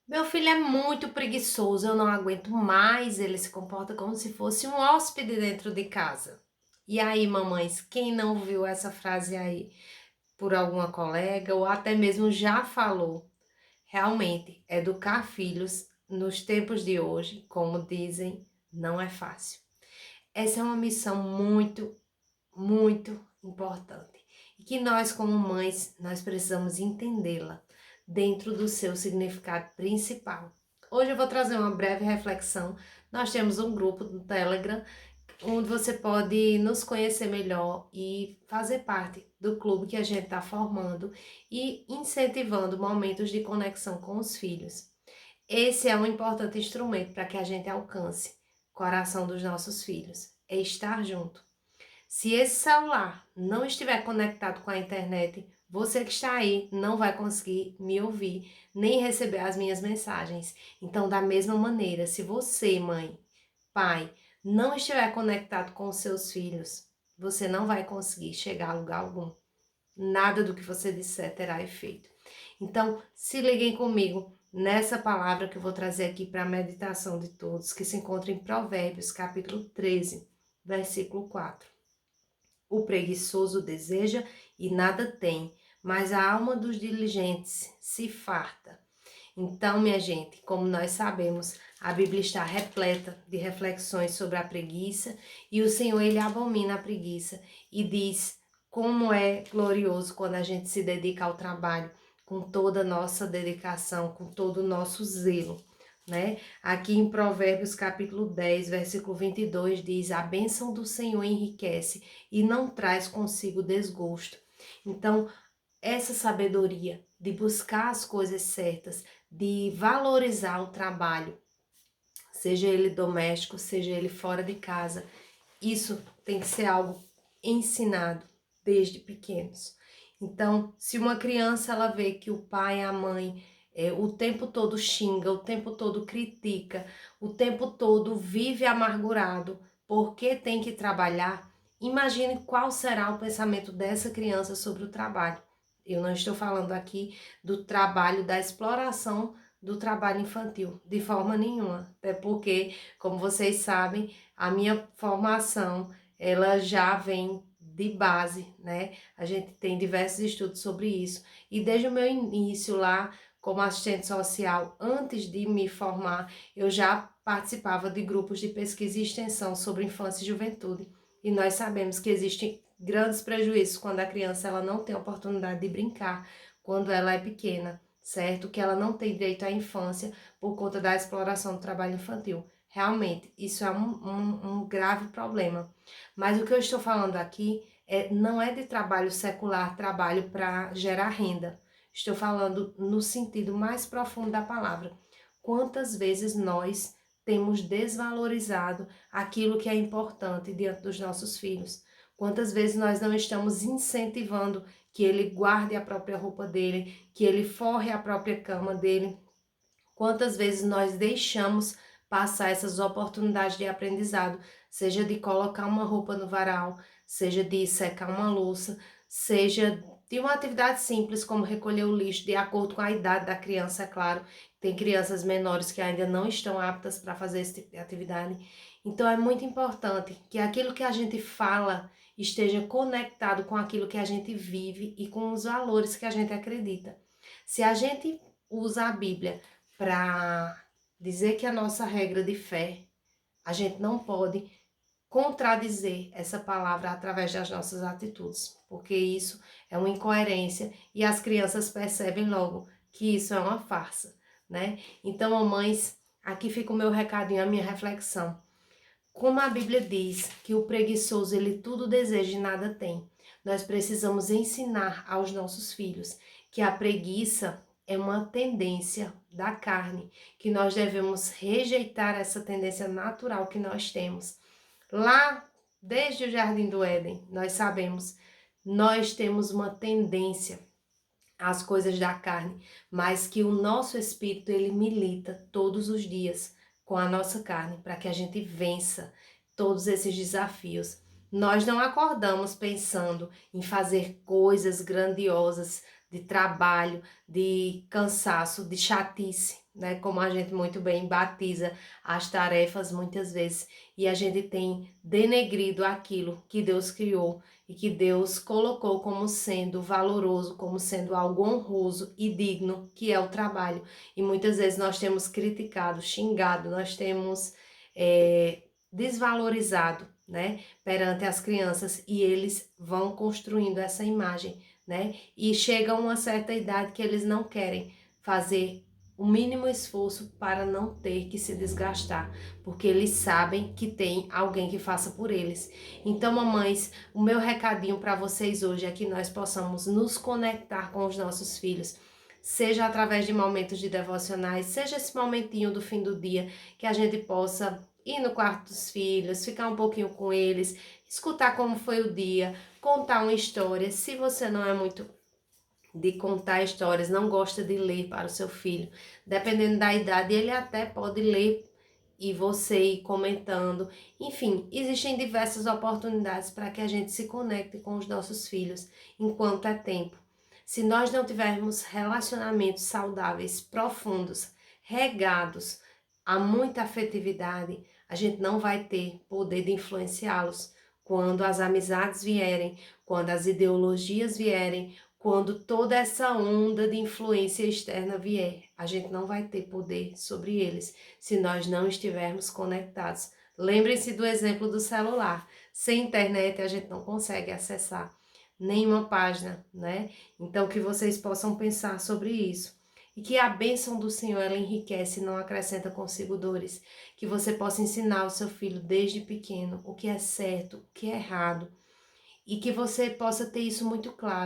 Meu filho é muito preguiçoso, eu não aguento mais, ele se comporta como se fosse um hóspede dentro de casa. E aí, mamães, quem não viu essa frase aí por alguma colega ou até mesmo já falou? Realmente, educar filhos nos tempos de hoje, como dizem, não é fácil. Essa é uma missão muito importante e que nós, como mães, nós precisamos entendê-la dentro do seu significado principal. Hoje eu vou trazer uma breve reflexão. Nós temos um grupo no Telegram onde você pode nos conhecer melhor e fazer parte do clube que a gente está formando e incentivando momentos de conexão com os filhos. Esse é um importante instrumento para que a gente alcance o coração dos nossos filhos, é estar junto. Se esse celular não estiver conectado com a internet, você que está aí não vai conseguir me ouvir, nem receber as minhas mensagens. Então, da mesma maneira, se você, mãe, pai, não estiver conectado com os seus filhos, você não vai conseguir chegar a lugar algum. Nada do que você disser terá efeito. Então, se liguem comigo nessa palavra que eu vou trazer aqui para a meditação de todos, que se encontra em Provérbios, capítulo 13, versículo 4. O preguiçoso deseja e nada tem, mas a alma dos diligentes se farta. Então, minha gente, como nós sabemos, a Bíblia está repleta de reflexões sobre a preguiça e o Senhor, ele abomina a preguiça e diz como é glorioso quando a gente se dedica ao trabalho com toda a nossa dedicação, com todo o nosso zelo, né? Aqui em Provérbios capítulo 10, versículo 22 diz: a bênção do Senhor enriquece e não traz consigo desgosto. Então, essa sabedoria de buscar as coisas certas, de valorizar o trabalho, seja ele doméstico, seja ele fora de casa, isso tem que ser algo ensinado desde pequenos. Então, se uma criança ela vê que o pai e a mãe o tempo todo xinga, o tempo todo critica, o tempo todo vive amargurado porque tem que trabalhar, imagine qual será o pensamento dessa criança sobre o trabalho. Eu não estou falando aqui do trabalho, da exploração do trabalho infantil, de forma nenhuma, até porque, como vocês sabem, a minha formação, ela já vem de base, né? A gente tem diversos estudos sobre isso. E desde o meu início lá, como assistente social, antes de me formar, eu já participava de grupos de pesquisa e extensão sobre infância e juventude. E nós sabemos que existem grandes prejuízos quando a criança ela não tem oportunidade de brincar, quando ela é pequena, certo? Que ela não tem direito à infância por conta da exploração do trabalho infantil. Realmente, isso é um grave problema. Mas o que eu estou falando aqui não é de trabalho secular, trabalho para gerar renda. Estou falando no sentido mais profundo da palavra. Quantas vezes nós temos desvalorizado aquilo que é importante diante dos nossos filhos? Quantas vezes nós não estamos incentivando que ele guarde a própria roupa dele, que ele forre a própria cama dele? Quantas vezes nós deixamos passar essas oportunidades de aprendizado, seja de colocar uma roupa no varal, seja de secar uma louça, seja de uma atividade simples como recolher o lixo, de acordo com a idade da criança, é claro. Tem crianças menores que ainda não estão aptas para fazer esse tipo de atividade. Então é muito importante que aquilo que a gente fala esteja conectado com aquilo que a gente vive e com os valores que a gente acredita. Se a gente usa a Bíblia para dizer que a nossa regra de fé, a gente não pode contradizer essa palavra através das nossas atitudes, porque isso é uma incoerência e as crianças percebem logo que isso é uma farsa, né? Então, mamães, aqui fica o meu recadinho, a minha reflexão. Como a Bíblia diz que o preguiçoso ele tudo deseja e nada tem, nós precisamos ensinar aos nossos filhos que a preguiça é uma tendência da carne, que nós devemos rejeitar essa tendência natural que nós temos. Lá, desde o Jardim do Éden, nós sabemos, nós temos uma tendência às coisas da carne, mas que o nosso espírito ele milita todos os dias com a nossa carne para que a gente vença todos esses desafios. Nós não acordamos pensando em fazer coisas grandiosas de trabalho, de cansaço, de chatice. né? Como a gente muito bem batiza as tarefas muitas vezes, e a gente tem denegrido aquilo que Deus criou e que Deus colocou como sendo valoroso, como sendo algo honroso e digno, que é o trabalho. E muitas vezes nós temos criticado, xingado, nós temos desvalorizado, né, perante as crianças, e eles vão construindo essa imagem, né, e chega uma certa idade que eles não querem fazer o mínimo esforço para não ter que se desgastar, porque eles sabem que tem alguém que faça por eles. Então, mamães, o meu recadinho para vocês hoje é que nós possamos nos conectar com os nossos filhos, seja através de momentos de devocionais, seja esse momentinho do fim do dia, que a gente possa ir no quarto dos filhos, ficar um pouquinho com eles, escutar como foi o dia, contar uma história. Se você não é muito de contar histórias, não gosta de ler para o seu filho, dependendo da idade, ele até pode ler e você ir comentando. Enfim, existem diversas oportunidades para que a gente se conecte com os nossos filhos enquanto é tempo. Se nós não tivermos relacionamentos saudáveis, profundos, regados a muita afetividade, a gente não vai ter poder de influenciá-los quando as amizades vierem, quando as ideologias vierem, quando toda essa onda de influência externa vier. A gente não vai ter poder sobre eles se nós não estivermos conectados. Lembrem-se do exemplo do celular. Sem internet a gente não consegue acessar nenhuma página, né? Então que vocês possam pensar sobre isso. E que a bênção do Senhor, ela enriquece e não acrescenta consigo dores. Que você possa ensinar o seu filho desde pequeno o que é certo, o que é errado. E que você possa ter isso muito claro.